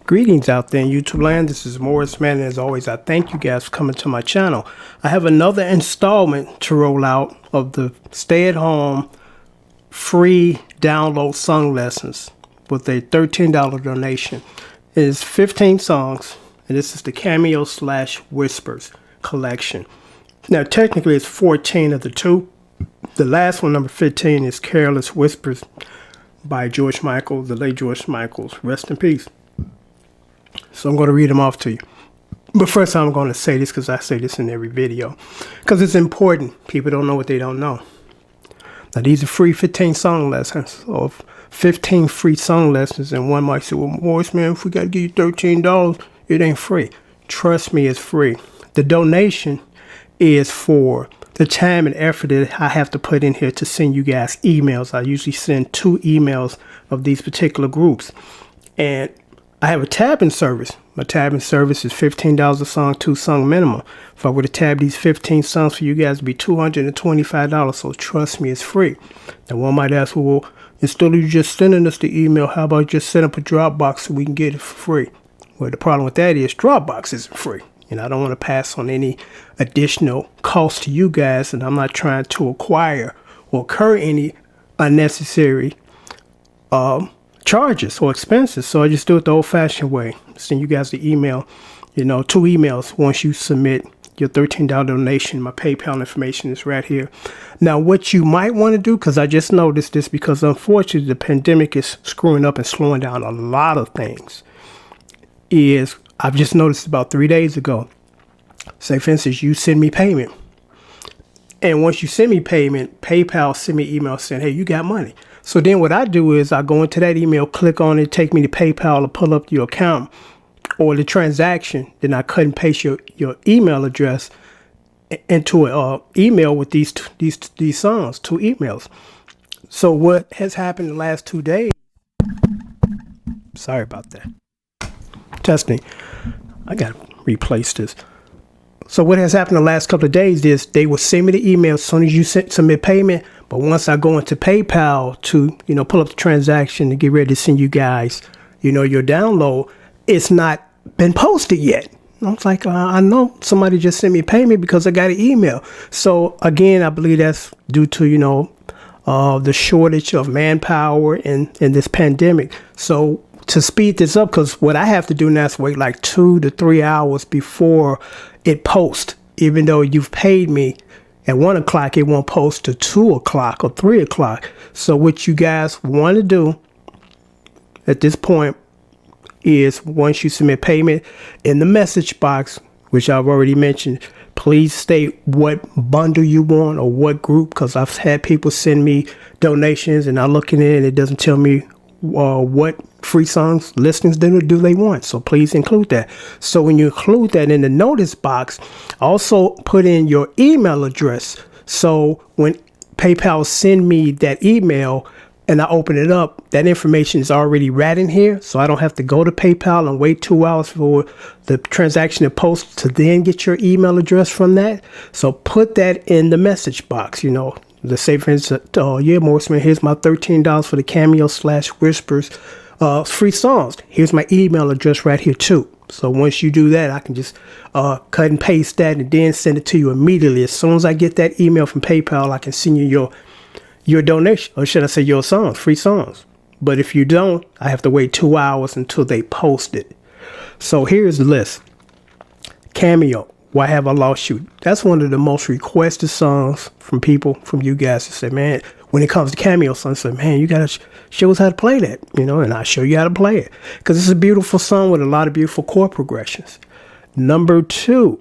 Greetings out there in YouTube land. This is Morris Man, and as always, I thank you guys for coming to my channel. I have another installment to roll out of the stay-at-home free download song lessons with a $13 donation. It is 15 songs, and this is the Cameo / Whispers collection. Now, technically, it's 14 of the two. The last one, number 15, is Careless Whispers by George Michael, the late George Michael. Rest in peace. So I'm going to read them off to you. But first, I'm going to say this because I say this in every video. Because it's important. People don't know what they don't know. Now, these are free 15 song lessons. Or 15 free song lessons. And one might say, well, Morris, man, if we got to give you $13, it ain't free. Trust me, it's free. The donation is for the time and effort that I have to put in here to send you guys emails. I usually send 2 emails of these particular groups. And I have a tabbing service. My tabbing service is $15 a song, 2 song minimum. If I were to tab these 15 songs for you guys, it'd be $225. So trust me, it's free. Now one might ask, well, instead of you just sending us the email, how about just set up a Dropbox so we can get it for free? Well, the problem with that is Dropbox isn't free. And I don't want to pass on any additional cost to you guys. And I'm not trying to acquire or incur any unnecessary charges or expenses. So I just do it the old-fashioned way. Send you guys the email, 2 emails once you submit your $13 donation. My PayPal information is right here. Now, what you might want to do, because I just noticed this, because unfortunately the pandemic is screwing up and slowing down a lot of things, is I've just noticed about 3 days ago, say for instance, you send me payment. And once you send me payment, PayPal send me email saying, hey, you got money. So then what I do is I go into that email, click on it, take me to PayPal or pull up your account or the transaction. Then I cut and paste your email address into an email with these songs, 2 emails. So what has happened the last 2 days? Sorry about that. Testing. I got to replace this. So what has happened the last couple of days is they will send me the email as soon as you submit payment. But once I go into PayPal to, pull up the transaction to get ready to send you guys, your download, it's not been posted yet. I was like, I know somebody just sent me payment because I got an email. So again, I believe that's due to, the shortage of manpower in this pandemic. So to speed this up, because what I have to do now is wait like 2 to 3 hours before it posts, even though you've paid me at 1 o'clock, it won't post to 2 o'clock or 3 o'clock. So what you guys want to do at this point is once you submit payment in the message box, which I've already mentioned, please state what bundle you want or what group, because I've had people send me donations and I look in it and it doesn't tell me what free songs listings do they want. So please include that. So when you include that in the notice box, also put in your email address. So when PayPal send me that email and I open it up, that information is already right in here. So I don't have to go to PayPal and wait 2 hours for the transaction to post to then get your email address from that. So put that in the message box, The say for instance, yeah, Morrisman, here's my $13 for the Cameo / Whispers free songs. Here's my email address right here too. So once you do that, I can just cut and paste that and then send it to you immediately. As soon as I get that email from PayPal, I can send you your donation, or should I say your songs, free songs. But if you don't, I have to wait 2 hours until they post it. So here's the list. Cameo, Why Have I Lost You? That's one of the most requested songs from people, from you guys, to say, man, when it comes to Cameo songs, say, man, you got to show us how to play that, and I'll show you how to play it. Because it's a beautiful song with a lot of beautiful chord progressions. Number 2,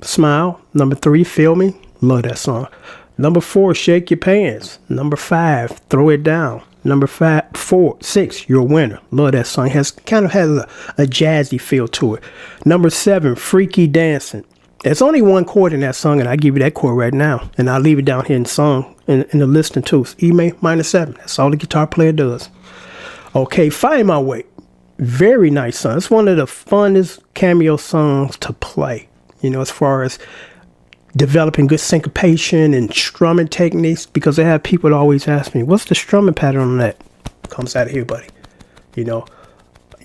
Smile. Number 3, Feel Me. Love that song. Number 4, Shake Your Pants. Number 5, Throw It Down. Number 6, You're a Winner. Love that song. Kind of has a jazzy feel to it. Number 7, Freaky Dancing. There's only 1 chord in that song, and I give you that chord right now. And I'll leave it down here in song in the listing too. It's E minor 7. That's all the guitar player does. Okay, Find My Way. Very nice song. It's one of the funnest Cameo songs to play. As far as developing good syncopation and strumming techniques, because I have people that always ask me, what's the strumming pattern on that? Comes out of here, buddy.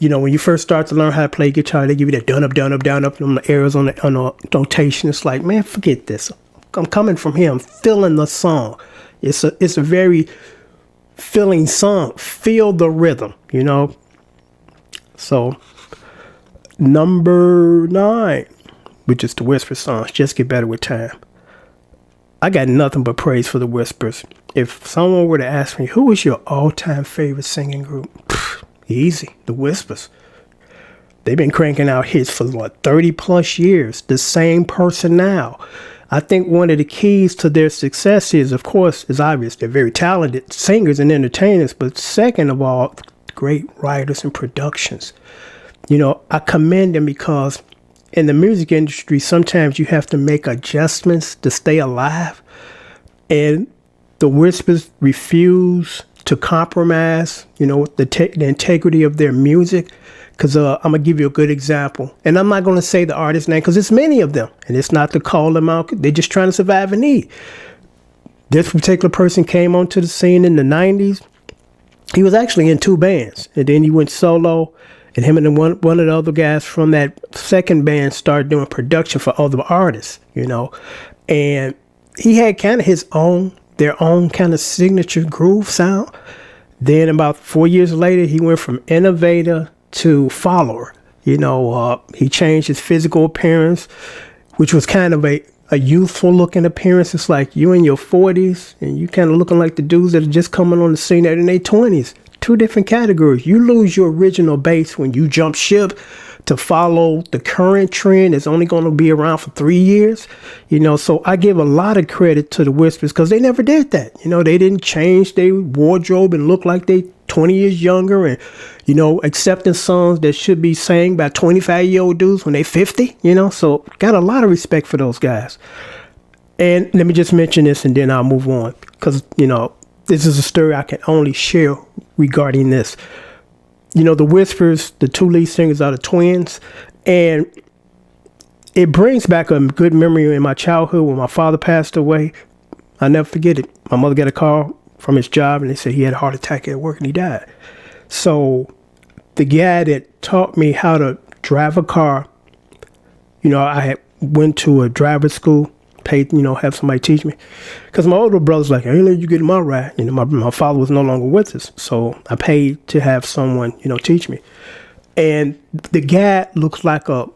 when you first start to learn how to play guitar, they give you that down up, down up, down up, and the arrows on the notation. It's like, man, forget this. I'm coming from here. I'm feeling the song. It's a very feeling song. Feel the rhythm, So, number 9, which is the Whisper songs. Just get better with time. I got nothing but praise for the Whispers. If someone were to ask me, who is your all-time favorite singing group? Easy, the Whispers. They've been cranking out hits for 30 plus years. The same person now. I think one of the keys to their success is, of course, is obvious. They're very talented singers and entertainers, but second of all, great writers and productions. I commend them because in the music industry, sometimes you have to make adjustments to stay alive. And the Whispers refuse to compromise, the integrity of their music. Because I'm going to give you a good example. And I'm not going to say the artist's name because it's many of them. And it's not to call them out. They're just trying to survive and eat. This particular person came onto the scene in the 90s. He was actually in 2 bands. And then he went solo. And him and one of the other guys from that second band started doing production for other artists, And he had kind of their own kind of signature groove sound. Then about 4 years later, he went from innovator to follower. He changed his physical appearance, which was kind of a youthful looking appearance. It's like you in your 40s and you kind of looking like the dudes that are just coming on the scene in their 20s. 2 different categories. You lose your original base when you jump ship to follow the current trend that's only going to be around for 3 years. So I give a lot of credit to the Whispers because they never did that. They didn't change their wardrobe and look like they 20 years younger and, accepting songs that should be sang by 25-year-old dudes when they 50, So got a lot of respect for those guys. And let me just mention this and then I'll move on because, this is a story I can only share regarding this. The Whispers, the 2 lead singers are the twins. And it brings back a good memory in my childhood when my father passed away. I'll never forget it. My mother got a call from his job and they said he had a heart attack at work and he died. So the guy that taught me how to drive a car, I had went to a driver's school, paid, have somebody teach me. Because my older brother's like, I ain't let you get in my ride. My father was no longer with us. So I paid to have someone, teach me. And the guy looks like a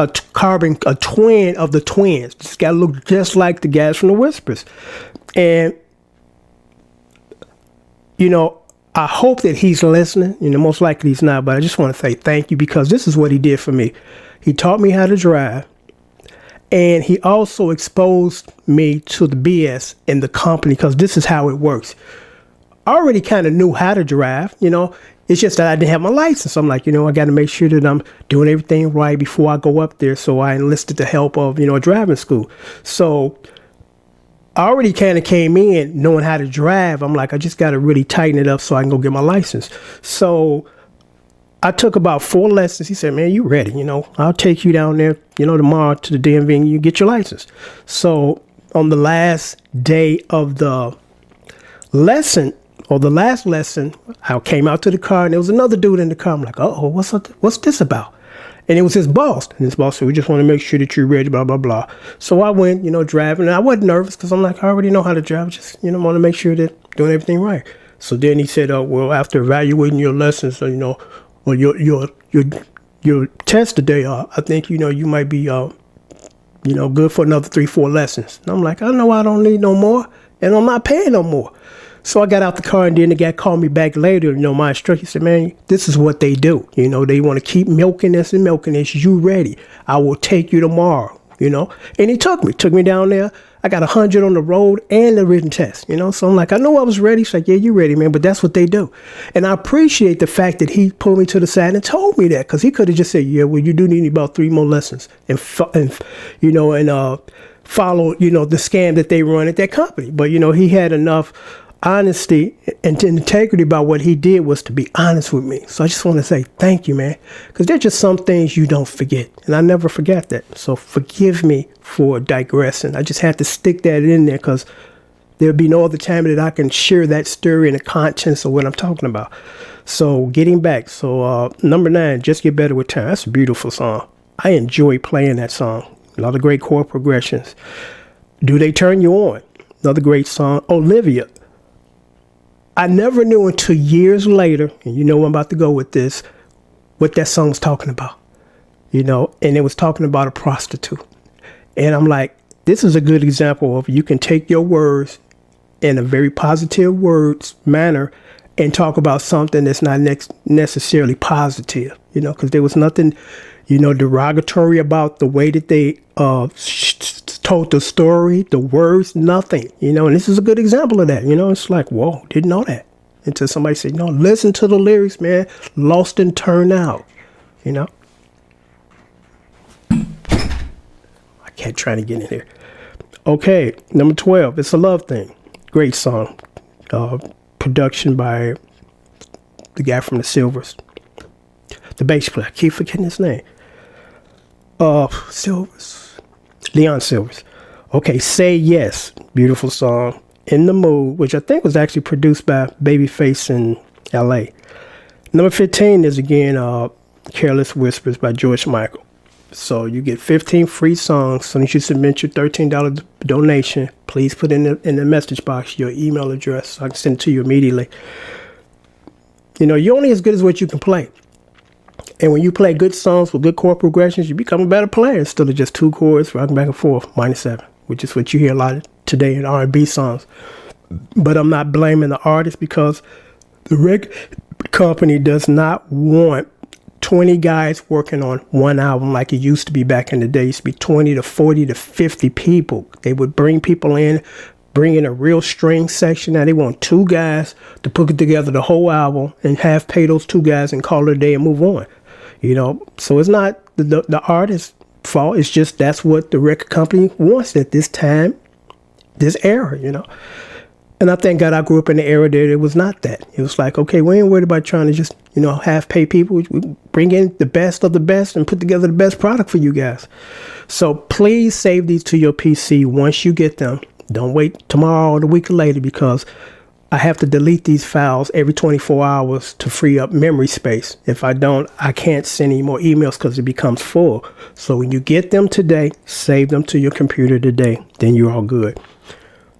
twin of the twins. This guy looked just like the guys from the Whispers. And, I hope that he's listening. Most likely he's not, but I just want to say thank you because this is what he did for me. He taught me how to drive. And he also exposed me to the BS in the company because this is how it works. I already kind of knew how to drive, It's just that I didn't have my license. I'm like, I got to make sure that I'm doing everything right before I go up there. So I enlisted the help of, a driving school. So I already kind of came in knowing how to drive. I'm like, I just got to really tighten it up so I can go get my license. So I took about 4 lessons. He said, man, you ready? I'll take you down there, tomorrow to the DMV and you get your license. So on the last day of the lesson or the last lesson, I came out to the car and there was another dude in the car. I'm like, uh-oh, what's this about? And it was his boss. And his boss said, we just want to make sure that you're ready, blah, blah, blah. So I went, driving. And I wasn't nervous because I'm like, I already know how to drive. Just, want to make sure that I'm doing everything right. So then he said, well, after evaluating your lessons, or your test today, I think, you might be, good for another 3-4 lessons. And I'm like, I know I don't need no more and I'm not paying no more. So I got out the car and then the guy called me back later, my instructor. He said, man, this is what they do. They want to keep milking this and milking this. You ready? I will take you tomorrow, And he took me down there. I got 100 on the road and the written test, So I'm like, I know I was ready. He's like, yeah, you're ready, man. But that's what they do. And I appreciate the fact that he pulled me to the side and told me that because he could have just said, yeah, well, you do need about 3 more lessons and follow, the scam that they run at that company. But, he had enough honesty and integrity about what he did was to be honest with me. So I just want to say thank you, man, because there's just some things you don't forget. And I never forget that. So forgive me for digressing. I just had to stick that in there because there'll be no other time that I can share that story and the contents of what I'm talking about. So getting back. So number 9, Just Get Better with Time. That's a beautiful song. I enjoy playing that song. A lot of great chord progressions. Do They Turn You On? Another great song. Olivia. I never knew until years later, and you know where I'm about to go with this, what that song was talking about. And it was talking about a prostitute. And I'm like, this is a good example of you can take your words in a very positive words manner and talk about something that's not necessarily positive, because there was nothing, derogatory about the way that they told the story, the words, nothing, and this is a good example of that. It's like, whoa, didn't know that until somebody said, listen to the lyrics, man, lost and turned out, I kept trying to get in here. Okay, number 12, It's a Love Thing. Great song. Production by the guy from the Silvers. The bass player. I keep forgetting his name. Silvers. Leon Silvers. Okay, Say Yes. Beautiful song. In the Mood, which I think was actually produced by Babyface in LA. Number 15 is again Careless Whispers by George Michael. So you get 15 free songs. As soon as you submit your $13 donation, please put in the message box your email address so I can send it to you immediately. You're only as good as what you can play. And when you play good songs with good chord progressions, you become a better player instead of just 2 chords rocking back and forth, minus 7, which is what you hear a lot today in R&B songs. But I'm not blaming the artist because the record company does not want 20 guys working on one album like it used to be back in the day. It used to be 20 to 40 to 50 people. They would bring people in, bring in a real string section. Now they want 2 guys to put together the whole album and have pay those 2 guys and call it a day and move on. So it's not the artist's fault. It's just that's what the record company wants at this time, this era, And I thank God I grew up in the era that it was not that. It was like, okay, we ain't worried about trying to just, half pay people. We bring in the best of the best and put together the best product for you guys. So please save these to your PC once you get them. Don't wait tomorrow or the week later because I have to delete these files every 24 hours to free up memory space. If I don't, I can't send any more emails because it becomes full. So when you get them today, save them to your computer today. Then you're all good.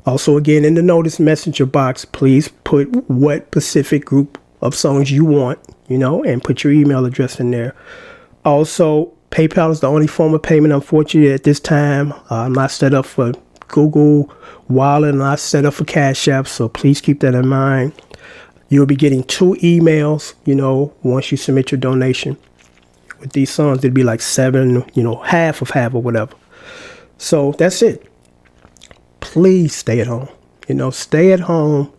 Also, again, in the notice messenger box, please put what specific group of songs you want, and put your email address in there. Also, PayPal is the only form of payment, unfortunately, at this time. I'm not set up for Google Wallet, and not set up for Cash App, so please keep that in mind. You'll be getting 2 emails, once you submit your donation. With these songs, it'd be like 7, half or whatever. So that's it. Please stay at home. Stay at home.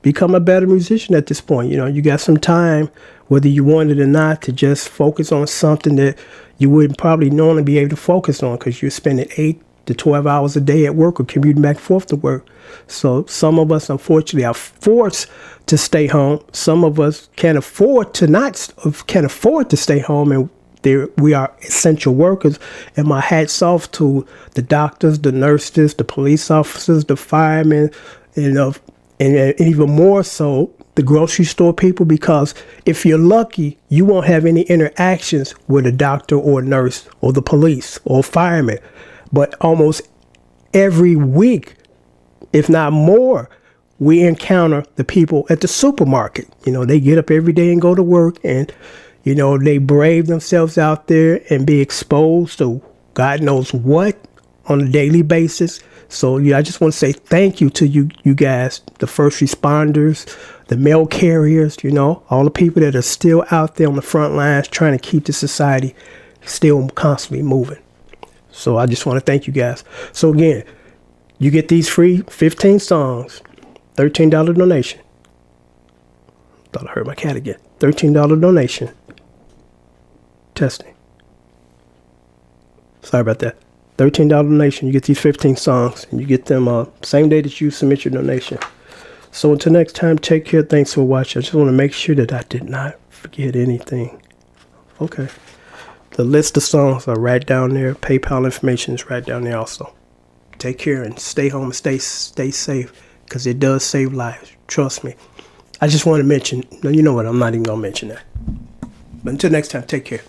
Become a better musician at this point. You got some time, whether you want it or not, to just focus on something that you wouldn't probably normally be able to focus on because you're spending 8 to 12 hours a day at work or commuting back and forth to work. So some of us, unfortunately, are forced to stay home. Some of us can't afford to stay home, and we are essential workers. And my hats off to the doctors, the nurses, the police officers, the firemen, and even more so the grocery store people, because if you're lucky, you won't have any interactions with a doctor or a nurse or the police or fireman. But almost every week, if not more, we encounter the people at the supermarket. They get up every day and go to work, and they brave themselves out there and be exposed to God knows what on a daily basis. So I just want to say thank you to you guys, the first responders, the mail carriers, all the people that are still out there on the front lines trying to keep the society still constantly moving. So I just want to thank you guys. So again, you get these free 15 songs, $13 donation. Thought I heard my cat again. $13 donation. Testing. Sorry about that. $13 donation. You get these 15 songs, and you get them same day that you submit your donation. So until next time, take care. Thanks for watching. I just want to make sure that I did not forget anything. Okay. The list of songs are right down there. PayPal information is right down there also. Take care and stay home and stay safe. because it does save lives. Trust me. I just want to mention, no, you know what? I'm not even going to mention that. But until next time, take care.